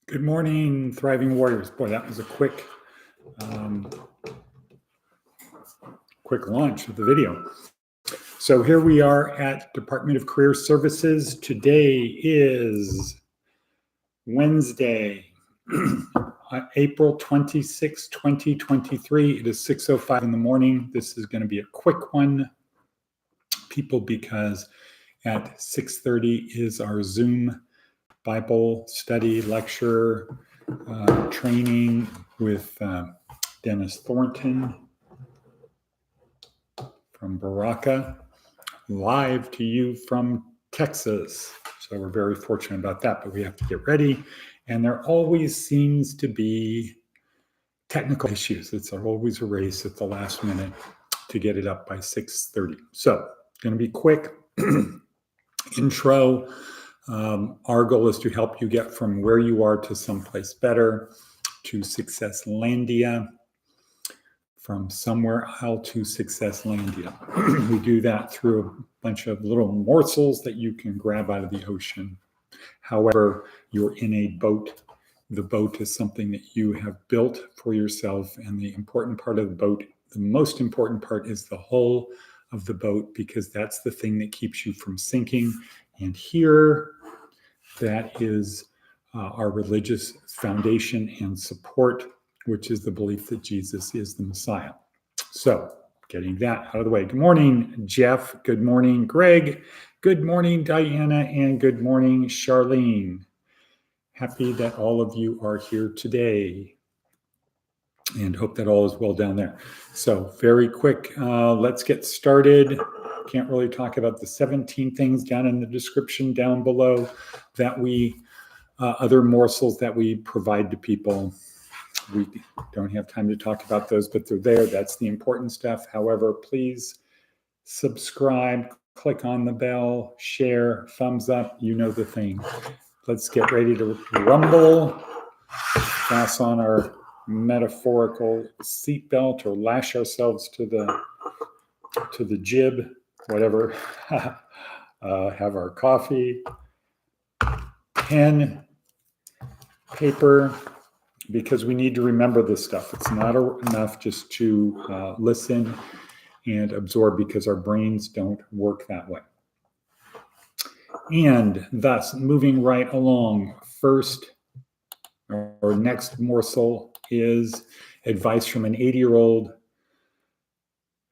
Good morning, Thriving Warriors. Boy, that was a quick launch of the video. So here we are at Department of Career Services. Today is Wednesday, April 26, 2023. It is 6:05 in the morning. This is going to be a quick one, people, because at 6:30 is our Zoom Bible study lecture training with Dennis Thornton from Baraka, live to you from Texas. So we're very fortunate about that, but we have to get ready. And there always seems to be technical issues. It's always a race at the last minute to get it up by 6:30. So going to be quick intro. Our goal is to help you get from where you are to someplace better, to Successlandia, from somewhere out to Successlandia. We do that through a bunch of little morsels that you can grab out of the ocean. However, you're in a boat. The boat is something that you have built for yourself, and the important part of the boat, the most important part, is the hull of the boat, because that's the thing that keeps you from sinking. And here, that is our religious foundation and support, which is the belief that Jesus is the Messiah. So, getting that out of the way. Good morning, Jeff. Good morning, Greg. Good morning, Diana. And good morning, Charlene. Happy that all of you are here today, and hope that all is well down there. So, very quick, let's get started. Can't really talk about the 17 things down in the description down below that we, other morsels that we provide to people. We don't have time to talk about those, but they're there. That's the important stuff. However, please subscribe, click on the bell, share, thumbs up. You know the thing. Let's get ready to rumble, pass on our metaphorical seatbelt, or lash ourselves to the jib, whatever. Have our coffee, pen, paper, because we need to remember this stuff. It's not enough just to listen and absorb, because our brains don't work that way. And thus, moving right along, first or next morsel is advice from an 80-year-old.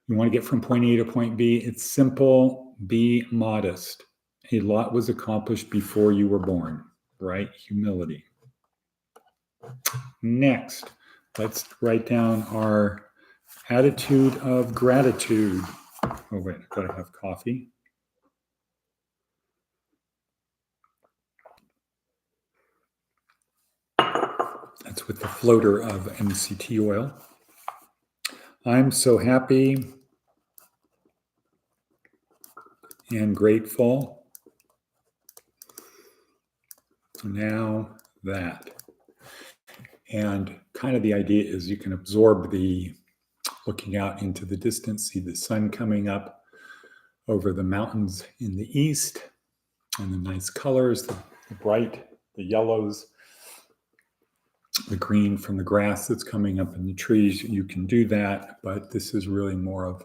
You want to get from point A to point B. It's simple. Be modest. A lot was accomplished before you were born, right? Humility. Next, let's write down our attitude of gratitude. Oh, wait, I've got to have coffee. That's with the floater of MCT oil. I'm so happy and grateful. Now that. And kind of the idea is you can absorb the looking out into the distance, see the sun coming up over the mountains in the east, and the nice colors, the bright, the yellows, the green from the grass that's coming up in the trees. You can do that, but this is really more of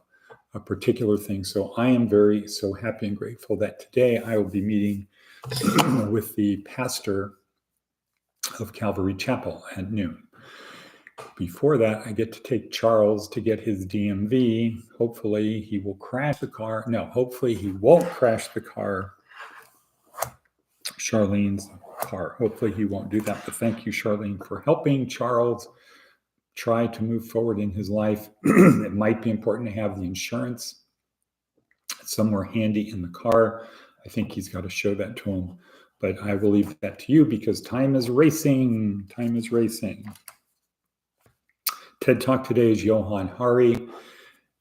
a particular thing. So I am so happy and grateful that today I will be meeting with the pastor of Calvary Chapel at noon. Before that, I get to take Charles to get his DMV. Hopefully he will crash the car. No, hopefully he won't crash the car. Charlene's car. Hopefully he won't do that. But thank you, Charlene, for helping Charles try to move forward in his life. It might be important to have the insurance somewhere handy in the car. I think he's got to show that to him. But I will leave that to you, because time is racing. Time is racing. TED Talk today is Johann Hari.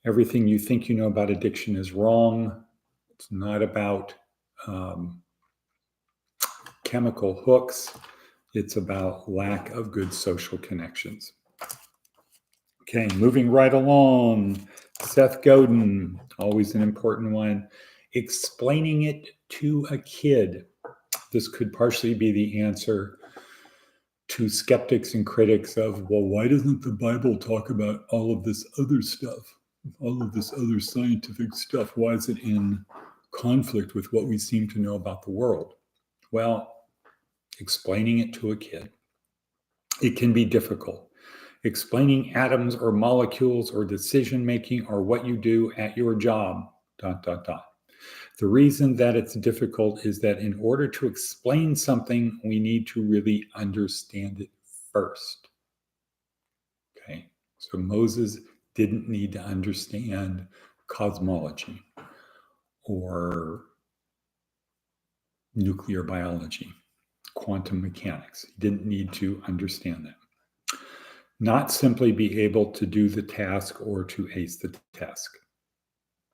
Everything you think you know about addiction is wrong. It's not about chemical hooks. It's about lack of good social connections. Okay, moving right along. Seth Godin, always an important one. Explaining it to a kid. This could partially be the answer to skeptics and critics of, well, why doesn't the Bible talk about all of this other stuff, all of this other scientific stuff? Why is it in conflict with what we seem to know about the world? Well, explaining it to a kid, it can be difficult. Explaining atoms or molecules or decision making or what you do at your job, ... The reason that it's difficult is that in order to explain something, we need to really understand it first. Okay, so Moses didn't need to understand cosmology or nuclear biology, quantum mechanics. He didn't need to understand that. Not simply be able to do the task or to ace the task.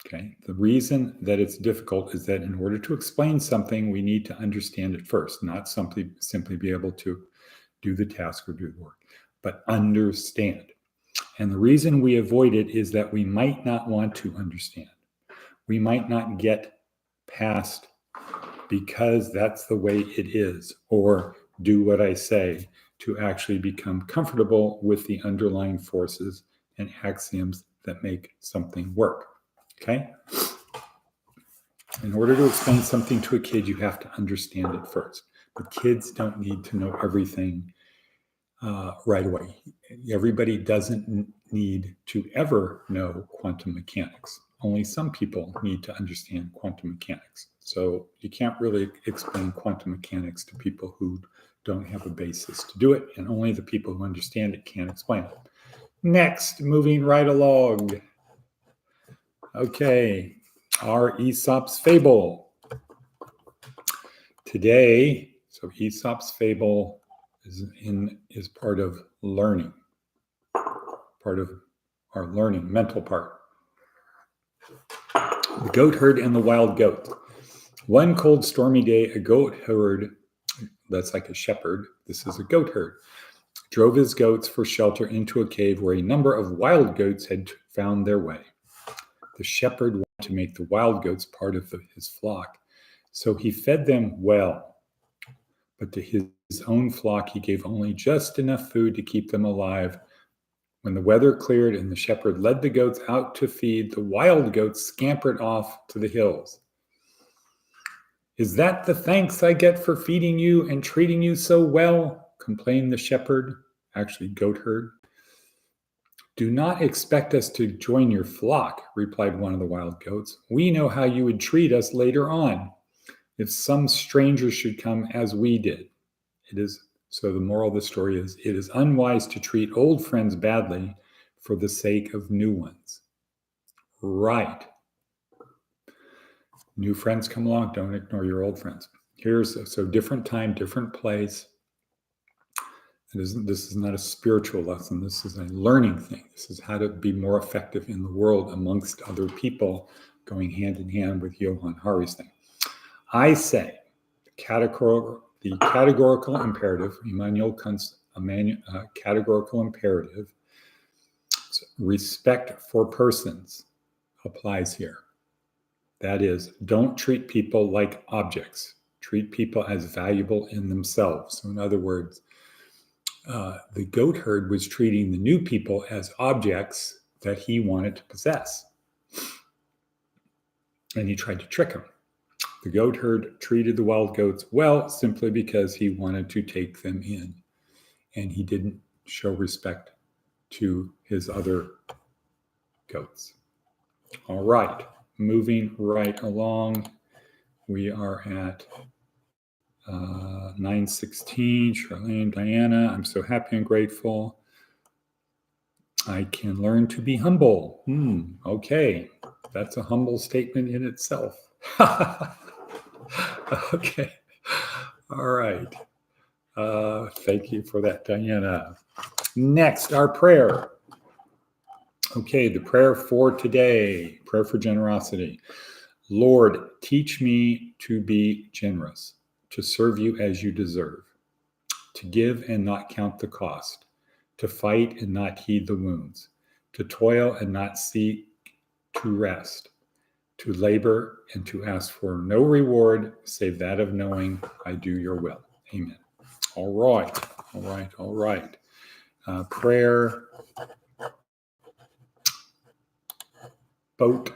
Okay. The reason that it's difficult is that in order to explain something, we need to understand it first, not simply be able to do the task or do the work, but understand. And the reason we avoid it is that we might not want to understand. We might not get past because that's the way it is, or do what I say, to actually become comfortable with the underlying forces and axioms that make something work. Okay? In order to explain something to a kid, you have to understand it first. But kids don't need to know everything right away. Everybody doesn't need to ever know quantum mechanics. Only some people need to understand quantum mechanics. So you can't really explain quantum mechanics to people who don't have a basis to do it, and only the people who understand it can explain it. Next, moving right along. Okay, our Aesop's Fable. Today, so Aesop's Fable is part of learning, part of our learning, mental part. The goatherd and the wild goat. One cold, stormy day, a goatherd, that's like a shepherd, this is a goatherd, drove his goats for shelter into a cave where a number of wild goats had found their way. The shepherd wanted to make the wild goats part of his flock, so he fed them well. But to his own flock, he gave only just enough food to keep them alive. When the weather cleared and the shepherd led the goats out to feed, the wild goats scampered off to the hills. "Is that the thanks I get for feeding you and treating you so well?" complained the shepherd, actually goatherd. "Do not expect us to join your flock," replied one of the wild goats. "We know how you would treat us later on, if some stranger should come as we did." So the moral of the story is, it is unwise to treat old friends badly for the sake of new ones. Right. New friends come along, don't ignore your old friends. So different time, different place. This is not a spiritual lesson. This is a learning thing. This is how to be more effective in the world amongst other people, going hand in hand with Johann Hari's thing. I say the categorical imperative, Immanuel Kant's categorical imperative, so respect for persons applies here. That is, don't treat people like objects. Treat people as valuable in themselves. So in other words, the goatherd was treating the new people as objects that he wanted to possess. And he tried to trick them. The goatherd treated the wild goats well simply because he wanted to take them in. And he didn't show respect to his other goats. All right, moving right along. We are at 9:16. Charlene, Diana, I'm so happy and grateful. I can learn to be humble. Okay, that's a humble statement in itself. Okay, all right. Thank you for that, Diana. Next, our prayer. Okay, the prayer for today, prayer for generosity. Lord, teach me to be generous, to serve you as you deserve, to give and not count the cost, to fight and not heed the wounds, to toil and not seek to rest, to labor and to ask for no reward save that of knowing I do your will. Amen. All right. All right. Prayer, boat.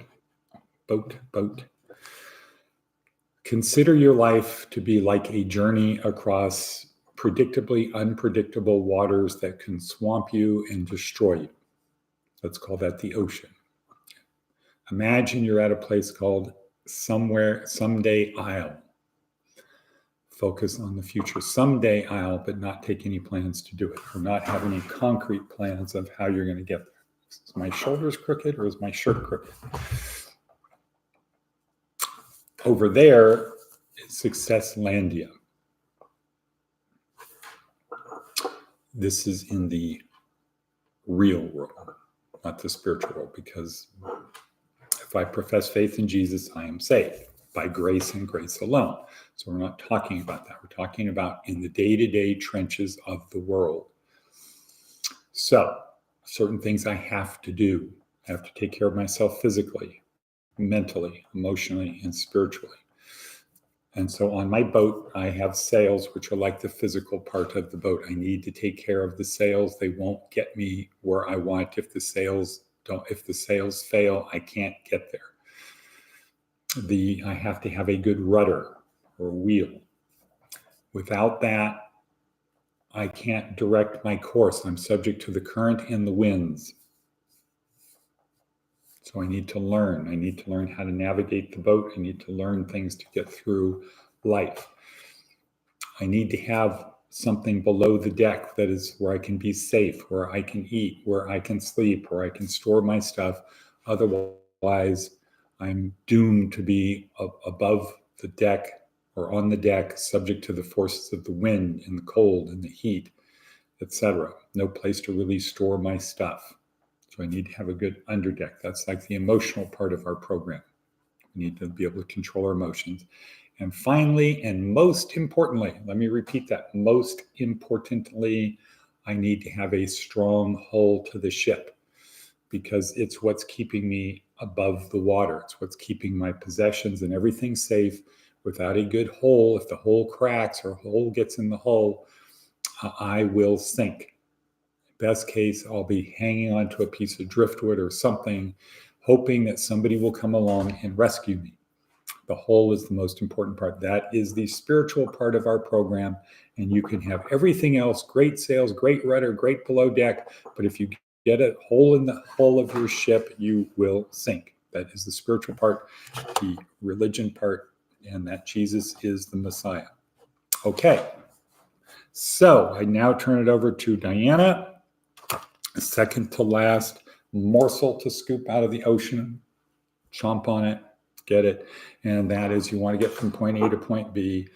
Consider your life to be like a journey across predictably unpredictable waters that can swamp you and destroy you. Let's call that the ocean. Imagine you're at a place called Someday Isle. Focus on the future. Someday Isle, but not take any plans to do it, or not have any concrete plans of how you're going to get there. Is my shoulders crooked or is my shirt crooked? Over there is Successlandia. This is in the real world, not the spiritual world, because if I profess faith in Jesus, I am saved by grace and grace alone. So we're not talking about that. We're talking about in the day-to-day trenches of the world. So certain things I have to do. I have to take care of myself physically, mentally, emotionally, and spiritually. And so on my boat, I have sails, which are like the physical part of the boat. I need to take care of the sails. They won't get me where I want. If the sails fail, I can't get there. I have to have a good rudder or wheel. Without that, I can't direct my course. I'm subject to the current and the winds. So I need to learn. I need to learn how to navigate the boat. I need to learn things to get through life. I need to have something below the deck that is where I can be safe, where I can eat, where I can sleep, where I can store my stuff. Otherwise, I'm doomed to be above the deck or on the deck, subject to the forces of the wind and the cold and the heat, etc. No place to really store my stuff. So I need to have a good underdeck. That's like the emotional part of our program. We need to be able to control our emotions. And finally, and most importantly, let me repeat that, most importantly, I need to have a strong hull to the ship, because it's what's keeping me above the water. It's what's keeping my possessions and everything safe. Without a good hull, if the hull cracks or a hole gets in the hull, I will sink. Best case, I'll be hanging onto a piece of driftwood or something, hoping that somebody will come along and rescue me. The hull is the most important part. That is the spiritual part of our program. And you can have everything else, great sails, great rudder, great below deck. But if you get a hole in the hull of your ship, you will sink. That is the spiritual part, the religion part, and that Jesus is the Messiah. Okay. So I now turn it over to Diana. Second to last morsel to scoop out of the ocean, chomp on it, get it. And that is, you want to get from point A to point B,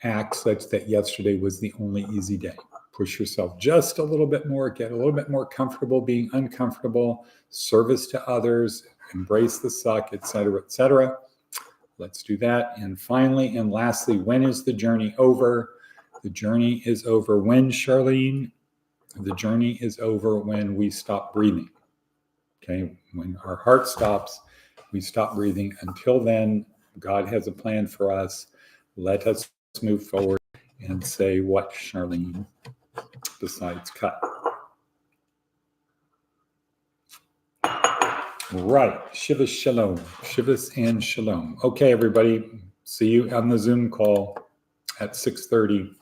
act such that yesterday was the only easy day. Push yourself just a little bit more, get a little bit more comfortable being uncomfortable, service to others, embrace the suck, etc., etc. Let's do that. And finally, and lastly, when is the journey over? The journey is over when, Charlene? The journey is over when we stop breathing. Okay, when our heart stops, we stop breathing. Until then, God has a plan for us. Let us move forward and say what, Charlene, besides cut. Right, Shivas Shalom, Shivas and Shalom. Okay, everybody, see you on the Zoom call at 6:30.